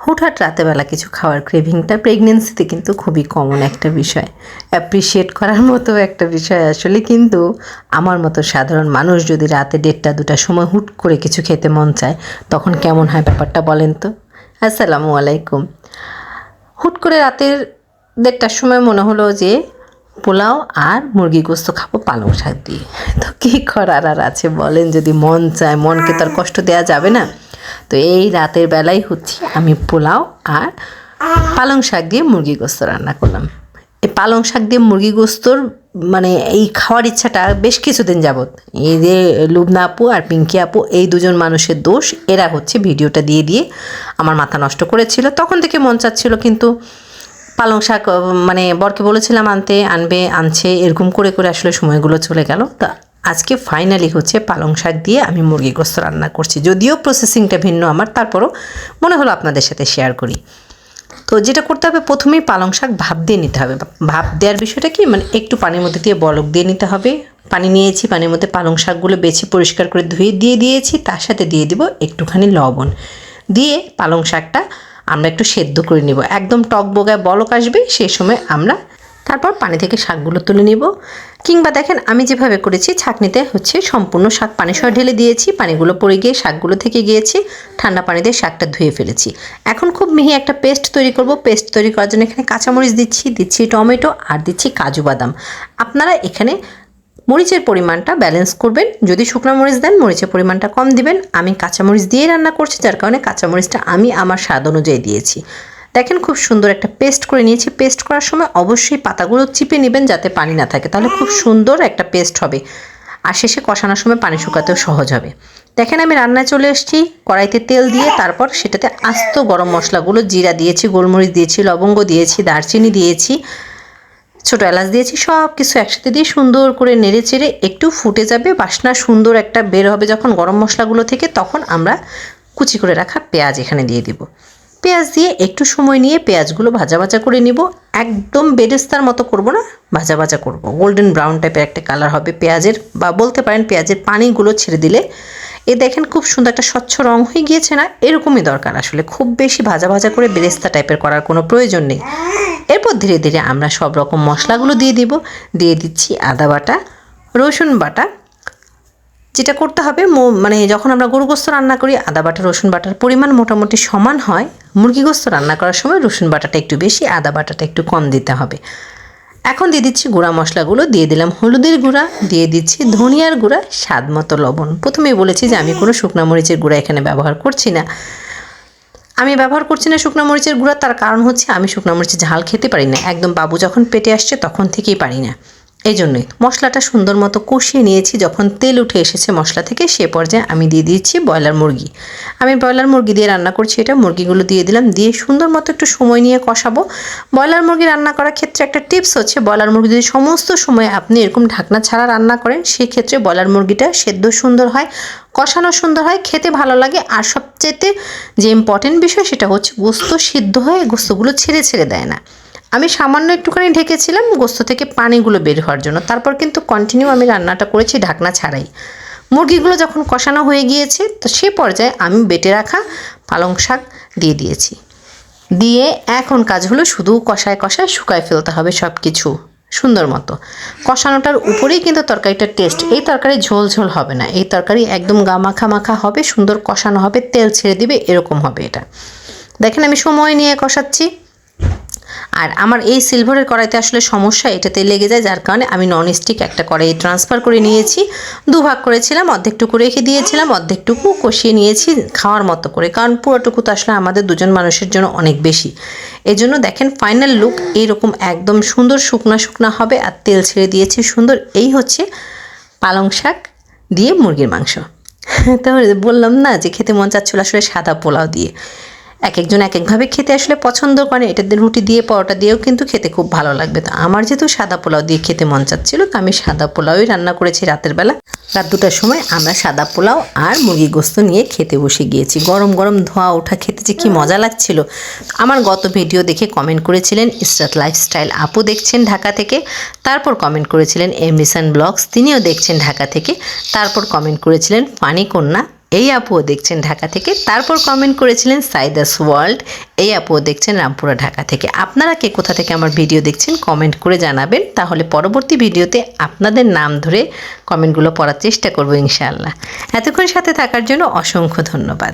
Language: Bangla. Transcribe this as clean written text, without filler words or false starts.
হুটহাট রাতেবেলা কিছু খাওয়ার ক্রেভিংটা প্রেগনেন্সিতে কিন্তু খুবই কমন একটা বিষয়, অ্যাপ্রিসিয়েট করার মতো একটা বিষয় আসলে। কিন্তু আমার মতো সাধারণ মানুষ যদি রাতে 1:30-2টার সময় হুট করে কিছু খেতে মন চায়, তখন কেমন হয় ব্যাপারটা বলেন তো। আসসালামু আলাইকুম। হুট করে রাতের 1:30টার সময় মনে হলো যে পোলাও আর মুরগি গোস্ত খাবো পালং শাক দিয়ে। তো কী করার আর আছে বলেন, যদি মন চায়, মনকে তো আর কষ্ট দেওয়া যাবে না। তো এই রাতের বেলায় হচ্ছে আমি পোলাও আর পালং শাক দিয়ে মুরগি গোস্ত রান্না করলাম। এই পালং শাক দিয়ে মুরগি গোস্তর মানে এই খাওয়ার ইচ্ছাটা বেশ কিছুদিন যাবত। এই যে লুবনা আপু আর পিঙ্কি আপু, এই দুজন মানুষের দোষ। এরা হচ্ছে ভিডিওটা দিয়ে দিয়ে আমার মাথা নষ্ট করেছিল। তখন থেকে মন চাচ্ছিল, কিন্তু পালং শাক মানে বরকে বলেছিলাম আনছে, এরকম করে করে আসলে সময়গুলো চলে গেল। তা আজকে ফাইনালি হচ্ছে পালং শাক দিয়ে আমি মুরগি গোস্ত রান্না করছি। যদিও প্রসেসিংটা ভিন্ন আমার, তারপরও মনে হলো আপনাদের সাথে শেয়ার করি। তো যেটা করতে হবে, প্রথমেই পালং শাক ভাপ দিয়ে নিতে হবে। ভাপ দেওয়ার বিষয়টা কি, মানে একটু পানির মধ্যে দিয়ে বলক দিয়ে নিতে হবে। পানি নিয়েছি, পানির মধ্যে পালং শাকগুলো বেছে পরিষ্কার করে ধুয়ে দিয়ে দিয়েছি। তার সাথে দিয়ে দিব একটুখানি লবণ, দিয়ে পালং শাকটা আমরা একটু সেদ্ধ করে নিব। একদম টক বোগায় বলক আসবে সেই সময় আমরা তারপর পানি থেকে শাকগুলো তুলে নিব। কিংবা দেখেন আমি যেভাবে করেছি, ছাঁকনিতে হচ্ছে সম্পূর্ণ শাক পানি সহ ঢেলে দিয়েছি, পানিগুলো পড়ে গিয়ে শাকগুলো থেকে গিয়েছি, ঠান্ডা পানি দিয়ে শাকটা ধুয়ে ফেলেছি। এখন খুব মিহি একটা পেস্ট তৈরি করব। পেস্ট তৈরি করার জন্য এখানে কাঁচামরিচ দিচ্ছি টমেটো আর দিচ্ছি কাজু বাদাম। আপনারা এখানে মরিচের পরিমাণটা ব্যালেন্স করবেন। যদি শুকনো মরিচ দেন, মরিচের পরিমাণটা কম দিবেন। আমি কাঁচামরিচ দিয়েই রান্না করছি, যার কারণে কাঁচামরিচটা আমি আমার স্বাদ অনুযায়ী দিয়েছি। দেখেন খুব সুন্দর একটা পেস্ট করে নিয়েছি। পেস্ট করার সময় অবশ্যই পাতাগুলো চিপে নেবেন যাতে পানি না থাকে, তাহলে খুব সুন্দর একটা পেস্ট হবে। আর শেষে কষানোর সময় পানি শুকাতেও সহজ হবে। দেখেন আমি রান্নায় চলে এসেছি। কড়াইতে তেল দিয়ে তারপর সেটাতে আস্ত গরম মশলাগুলো, জিরা দিয়েছি, গোলমরিচ দিয়েছি, লবঙ্গ দিয়েছি, দারচিনি দিয়েছি, ছোটো এলাচ দিয়েছি, সব কিছু একসাথে দিয়ে সুন্দর করে নেড়ে চেড়ে একটু ফুটে যাবে, বাসনা সুন্দর একটা বের হবে যখন গরম মশলাগুলো থেকে, তখন আমরা কুচি করে রাখা পেঁয়াজ এখানে দিয়ে দিব। পেঁয়াজ দিয়ে একটু সময় নিয়ে পেঁয়াজগুলো ভাজা ভাজা করে নিব। একদম বেরেস্তার মতো করব না, ভাজা ভাজা করব। গোল্ডেন ব্রাউন টাইপের একটা কালার হবে পেঁয়াজের, বা বলতে পারেন পেঁয়াজের পানিগুলো ছেড়ে দিলে এ দেখেন খুব সুন্দর একটা স্বচ্ছ রং হয়ে গিয়েছে না, এরকমই দরকার আসলে। খুব বেশি ভাজা ভাজা করে বেরেস্তা টাইপের করার কোনো প্রয়োজন নেই। এরপর ধীরে ধীরে আমরা সব রকম মশলাগুলো দিয়ে দিব। দিয়ে দিচ্ছি আদা বাটা, রসুন বাটা। যেটা করতে হবে, মানে যখন আমরা গরু গোস্ত রান্না করি আদা বাটা রসুন বাটার পরিমাণ মোটামুটি সমান হয়। মুরগি গোস্ত রান্না করার সময় রসুন বাটাটা একটু বেশি, আদা বাটাটা একটু কম দিতে হবে। এখন দিয়ে দিচ্ছি গুঁড়া মশলাগুলো। দিয়ে দিলাম হলুদের গুঁড়া, দিয়ে দিচ্ছি ধনিয়ার গুঁড়া, স্বাদ মতো লবণ। প্রথমেই বলেছি যে আমি কোনো শুকনা মরিচের গুঁড়া এখানে ব্যবহার করছি না। আমি ব্যবহার করছি না শুকনো মরিচের গুঁড়া, তার কারণ হচ্ছে আমি শুকনো মরিচের ঝাল খেতে পারি না। একদম বাবু যখন পেটে আসছে তখন থেকেই পারি না। এই জন্যই মশলাটা সুন্দর মতো কষিয়ে নিয়েছি। যখন তেল উঠে এসেছে মশলা থেকে, সে পর্যায়ে আমি দিয়ে দিয়েছি ব্রয়লার মুরগি। আমি ব্রয়লার মুরগি দিয়ে রান্না করছি এটা। মুরগিগুলো দিয়ে দিলাম, দিয়ে সুন্দর মতো একটু সময় নিয়ে কষাবো। ব্রয়লার মুরগি রান্না করার ক্ষেত্রে একটা টিপস হচ্ছে, ব্রয়লার মুরগি যদি সমস্ত সময় আপনি এরকম ঢাকনা ছাড়া রান্না করেন, সেই ক্ষেত্রে ব্রয়লার মুরগিটা সেদ্ধ সুন্দর হয়, কষানো সুন্দর হয়, খেতে ভালো লাগে। আর সবচেয়ে যে ইম্পর্টেন্ট বিষয় সেটা হচ্ছে গোস্ত সিদ্ধ হয়ে গোস্তগুলো ছেড়ে ছেড়ে দেয় না। আমি সামান্য একটুখানি ঢেকেছিলাম গোস্ত থেকে পানিগুলো বের হওয়ার জন্য, তারপর কিন্তু কন্টিনিউ আমি রান্নাটা করেছি ঢাকনা ছাড়াই। মুরগিগুলো যখন কষানো হয়ে গিয়েছে, তো সে পর্যায়ে আমি বেটে রাখা পালং শাক দিয়ে দিয়েছি। দিয়ে এখন কাজ হলো শুধু কষায় কষায় শুকায় ফেলতে হবে সব কিছু সুন্দর মতো। কষানোটার উপরেই কিন্তু তরকারিটার টেস্ট। এই তরকারি ঝোল ঝোল হবে না, এই তরকারি একদম গা মাখা মাখা হবে, সুন্দর কষানো হবে, তেল ছেড়ে দিবে, এরকম হবে এটা। দেখেন আমি সময় নিয়ে কষাচ্ছি। আর আমার এই সিলভারের কড়াইতে আসলে সমস্যা, এটাতে লেগে যায়, যার কারণে আমি ননস্টিক একটা কড়াই ট্রান্সফার করে নিয়েছি। দুভাগ করেছিলাম, অর্ধেকটুকু রেখে দিয়েছিলাম, অর্ধেকটুকু কষিয়ে নিয়েছি খাওয়ার মতো করে, কারণ পুরোটুকু তো আসলে আমাদের দুজন মানুষের জন্য অনেক বেশি। এই জন্য দেখেন ফাইনাল লুক এইরকম একদম সুন্দর শুকনা শুকনা হবে, আর তেল ছেড়ে দিয়েছি সুন্দর। এই হচ্ছে পালং শাক দিয়ে মুরগির মাংস। তাহলে বললাম না যে খেতে মন চাচ্ছিল আসলে সাদা পোলাও দিয়ে। এক একজন এক একভাবে খেতে আসলে পছন্দ করে। এটা রুটি দিয়ে পরোটা দিয়েও কিন্তু খেতে খুব ভালো লাগবে। তো আমার যেহেতু সাদা পোলাও দিয়ে খেতে মন চাচ্ছিল, তো আমি সাদা পোলাওই রান্না করেছি রাতের বেলা। রাত 2টার সময় আমরা সাদা পোলাও আর মুরগি গোস্ত নিয়ে খেতে বসে গিয়েছি। গরম গরম ধোয়া ওঠা খেতে যে কী মজা লাগছিল। আমার গত ভিডিও দেখে কমেন্ট করেছিলেন ইসরাত লাইফস্টাইল আপু, দেখছেন ঢাকা থেকে। তারপর কমেন্ট করেছিলেন এমরিসান ব্লগস, তিনিও দেখছেন ঢাকা থেকে। তারপর কমেন্ট করেছিলেন ফানি কন্যা এই আপুও দেখছেন ঢাকা থেকে। তারপর কমেন্ট করেছিলেন সাইদাস ওয়ার্ল্ড, এই আপুও দেখছেন রামপুরা ঢাকা থেকে। আপনারা কে কোথা থেকে আমার ভিডিও দেখছেন কমেন্ট করে জানাবেন, তাহলে পরবর্তী ভিডিওতে আপনাদের নাম ধরে কমেন্টগুলো পড়ার চেষ্টা করব ইনশাআল্লাহ। এতক্ষণ সাথে থাকার জন্য অসংখ্য ধন্যবাদ।